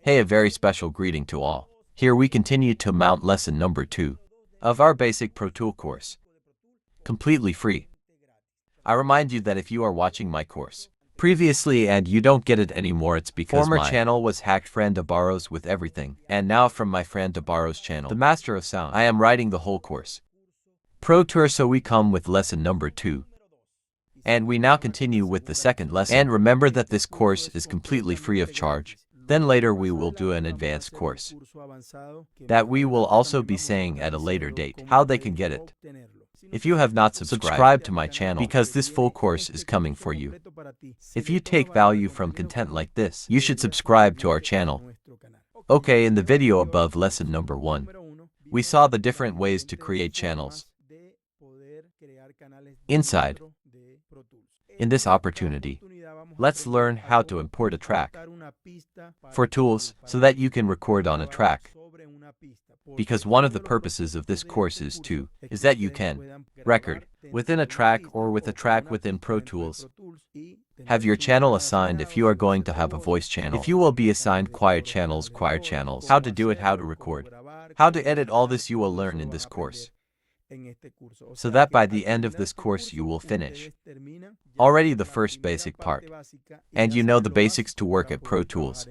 Hey, a very special greeting to all. Here we continue to mount lesson number 2 of our basic Pro Tool course. Completely free. I remind you that if you are watching my course previously and you don't get it anymore, it's because my channel was hacked. Friend Barros with everything, and now from my friend Barros channel, the master of sound, I am writing the whole course. Pro Tour, so we come with lesson number 2. And we now continue with the second lesson. And remember that this course is completely free of charge. Then later we will do an advanced course that we will also be saying at a later date how they can get it. If you have not subscribed to my channel, because this full course is coming for you. If you take value from content like this, you should subscribe to our channel. Okay, in the video above lesson number 1, we saw the different ways to create channels inside. In this opportunity, let's learn how to import a track for tools so that you can record on a track. Because one of the purposes of this course is that you can record within a track or with a track within Pro Tools. Have your channel assigned if you are going to have a voice channel. If you will be assigned choir channels, how to do it, how to record, how to edit, all this you will learn in this course. So that by the end of this course you will finish already the first basic part, and you know the basics to work at Pro Tools.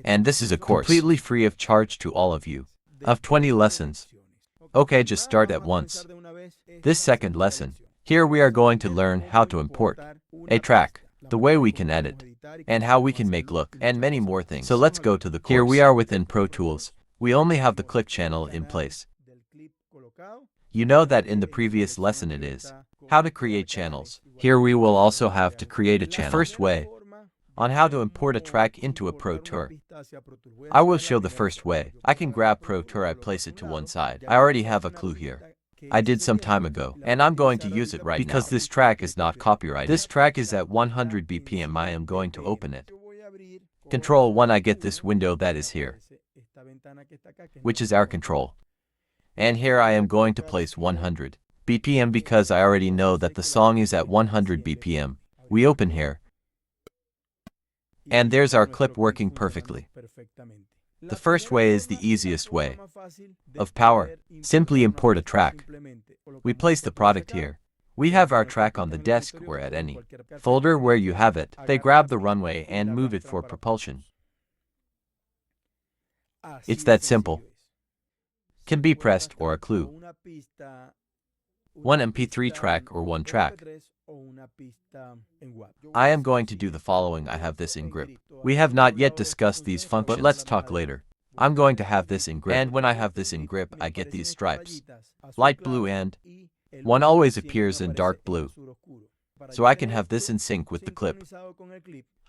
And this is a course completely free of charge to all of you, of 20 lessons. Okay, just start at once. This second lesson, here we are going to learn how to import a track, the way we can edit, and how we can make look, and many more things. So let's go to the course. Here we are within Pro Tools. We only have the click channel in place. You know that in the previous lesson it is how to create channels. Here we will also have to create a channel. First way on how to import a track into a Pro Tour. I will show the first way. I can grab Pro Tour, I place it to one side. I already have a clue here. I did some time ago, and I'm going to use it right now. Because this track is not copyrighted. This track is at 100 BPM. I am going to open it. Control 1, I get this window that is here, which is our control. And here I am going to place 100 BPM because I already know that the song is at 100 BPM. We open here. And there's our clip working perfectly. The first way is the easiest way of power. Simply import a track. We place the product here. We have our track on the desk or at any folder where you have it. They grab the runway and move it for propulsion. It's that simple. Can be pressed or a clue. One MP3 track or one track. I am going to do the following. I have this in grip. We have not yet discussed these functions, but let's talk later. I'm going to have this in grip, and when I have this in grip, I get these stripes. Light blue and one always appears in dark blue. So I can have this in sync with the clip.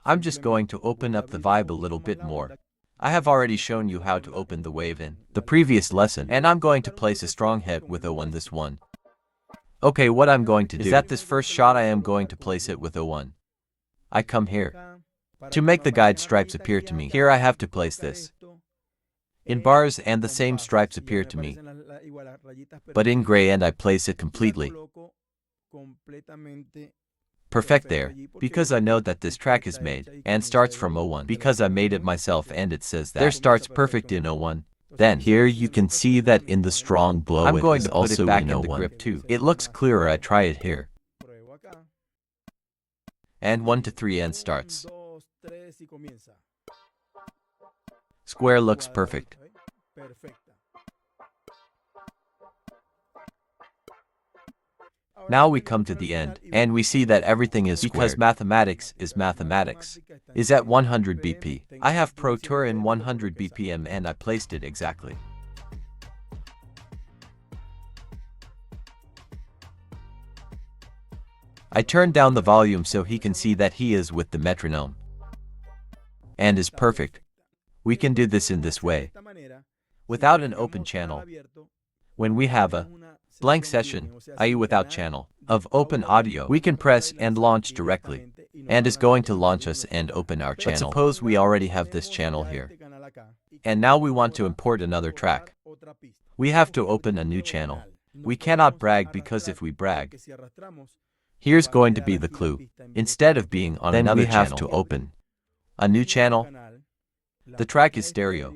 I'm just going to open up the vibe a little bit more. I have already shown you how to open the wave in the previous lesson, and I'm going to place a strong head with O1 this one. Okay, what I'm going to do is that this first shot I am going to place it with O1. I come here. To make the guide stripes appear to me, here I have to place this in bars and the same stripes appear to me, but in gray, and I place it completely perfect there, because I know that this track is made and starts from O1 because I made it myself, and it says that there starts perfect in O1. Then here you can see that in the strong blow I'm going to put also it back in the grip too. It looks clearer. I try it here. And 1 to 3 and starts. Square looks perfect. Now we come to the end, and we see that everything is squared. Because mathematics is at 100 BP. I have Pro Tour in 100 BPM and I placed it exactly. I turned down the volume so he can see that he is with the metronome and is perfect. We can do this in this way, without an open channel. When we have a blank session, i.e. without channel, of open audio, we can press and launch directly, and is going to launch us and open our channel. But suppose we already have this channel here, and now we want to import another track. We have to open a new channel. We cannot brag, because if we brag, here's going to be the clue. Instead of being on another channel, we have to open a new channel The track is stereo.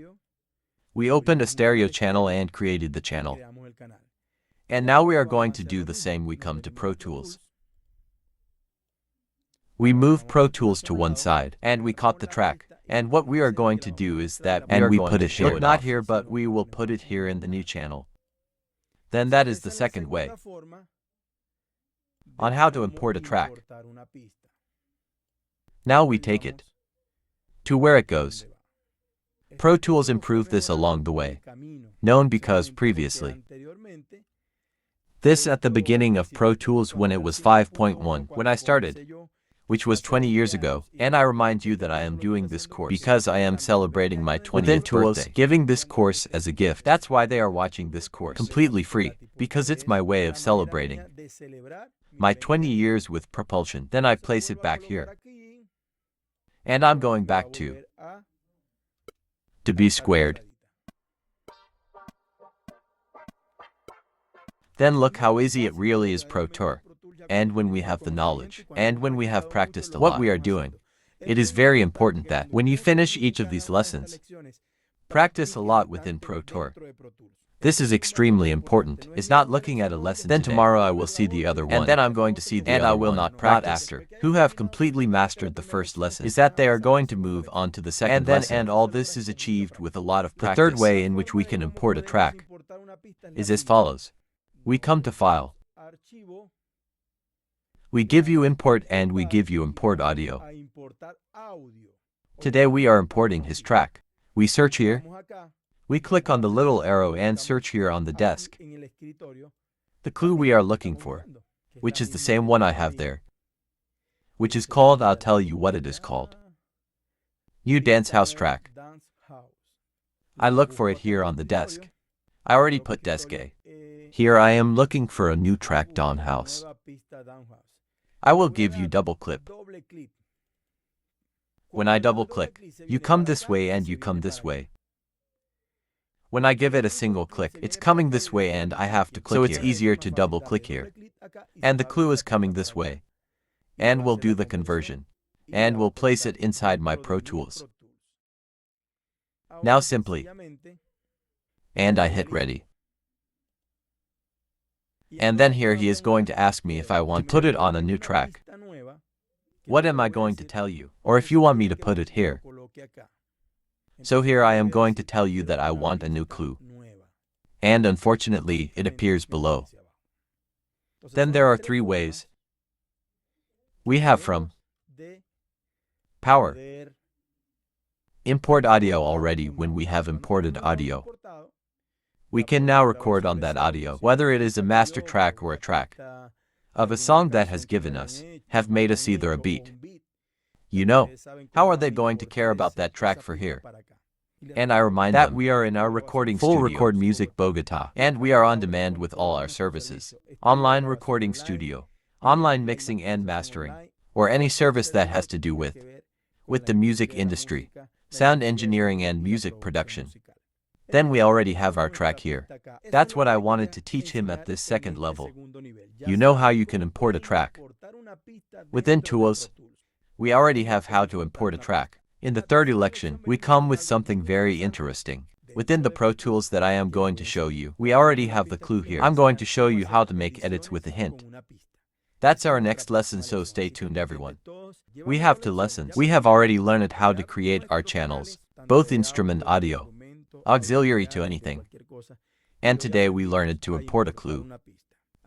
We opened a stereo channel and created the channel. And now we are going to do the same. We come to Pro Tools. We move Pro Tools to one side, and we caught the track. And what we are going to do is that we put it here, not here, but we will put it here in the new channel. Then that is the second way on how to import a track. Now we take it to where it goes. Pro Tools improved this along the way, known because previously. This at the beginning of Pro Tools when it was 5.1, when I started, which was 20 years ago, and I remind you that I am doing this course because I am celebrating my 20th birthday, giving this course as a gift. That's why they are watching this course, completely free, because it's my way of celebrating my 20 years with propulsion. Then I place it back here, and I'm going back to B squared. Then look how easy it really is Pro Tour. And when we have the knowledge, and when we have practiced a lot what we are doing, it is very important that when you finish each of these lessons, practice a lot within Pro Tour. This is extremely important. It's not looking at a lesson then today. Tomorrow I will see the other one, and then I'm going to see the other one, and I will not practice after, who have completely mastered the first lesson, is that they are going to move on to the second lesson. And all this is achieved with a lot of practice. The third way in which we can import a track is as follows. We come to File. We give you import and we give you import audio. Today we are importing his track. We search here. We click on the little arrow and search here on the desk the clue we are looking for, which is the same one I have there, which is called, I'll tell you what it is called, New Dance House Track. I look for it here on the desk. I already put desk A. Here I am looking for a new track Down House. I will give you double clip. When I double click, you come this way and you come this way. When I give it a single click, it's coming this way and I have to click here. So it's easier to double click here. And the clue is coming this way. And we'll do the conversion. And we'll place it inside my Pro Tools. Now simply. And I hit ready. And then here he is going to ask me if I want to put it on a new track. What am I going to tell you? Or if you want me to put it here. So here I am going to tell you that I want a new clue. And unfortunately, it appears below. Then there are three ways. We have from Power. Import audio already. When we have imported audio, we can now record on that audio, whether it is a master track or a track of a song that has given us, have made us either a beat. You know, how are they going to care about that track for here? And I remind that we are in our recording studio, Full Record Music Bogotá, and we are on demand with all our services. Online recording studio, online mixing and mastering, or any service that has to do with the music industry, sound engineering and music production. Then we already have our track here. That's what I wanted to teach him at this second level. You know how you can import a track. Within Tools, we already have how to import a track. In the third election, we come with something very interesting. Within the Pro Tools that I am going to show you, we already have the clue here. I'm going to show you how to make edits with a hint. That's our next lesson, so stay tuned everyone. We have 2 lessons. We have already learned how to create our channels, both instrument audio, auxiliary to anything. And today we learned to import a clue.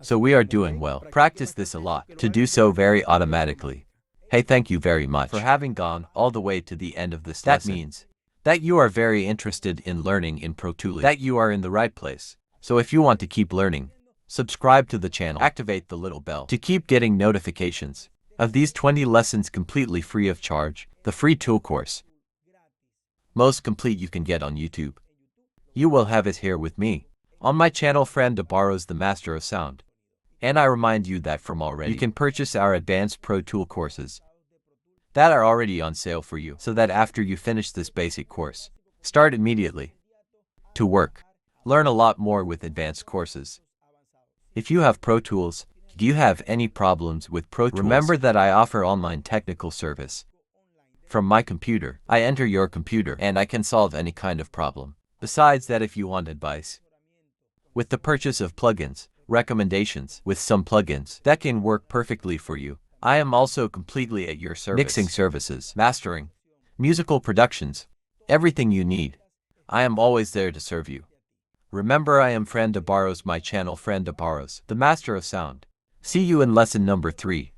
So we are doing well. Practice this a lot, to do so very automatically. Hey, thank you very much for having gone all the way to the end of this lesson. That means that you are very interested in learning in Pro Tools, that you are in the right place. So if you want to keep learning, subscribe to the channel, activate the little bell to keep getting notifications of these 20 lessons completely free of charge, the free tool course. Most complete you can get on YouTube. You will have it here with me, on my channel Friend Borrows the Master of Sound. And I remind you that from already, you can purchase our advanced Pro Tool courses that are already on sale for you, so that after you finish this basic course, start immediately to work. Learn a lot more with advanced courses. If you have Pro Tools, do you have any problems with Pro Tools? Remember that I offer online technical service From my computer, I enter your computer and I can solve any kind of problem. Besides that, if you want advice with the purchase of plugins, recommendations with some plugins that can work perfectly for you, I am also completely at your service. Mixing services, mastering, musical productions, everything you need. I am always there to serve you. Remember, I am Fran de Barros, my channel Fran de Barros, the master of sound. See you in lesson number 3.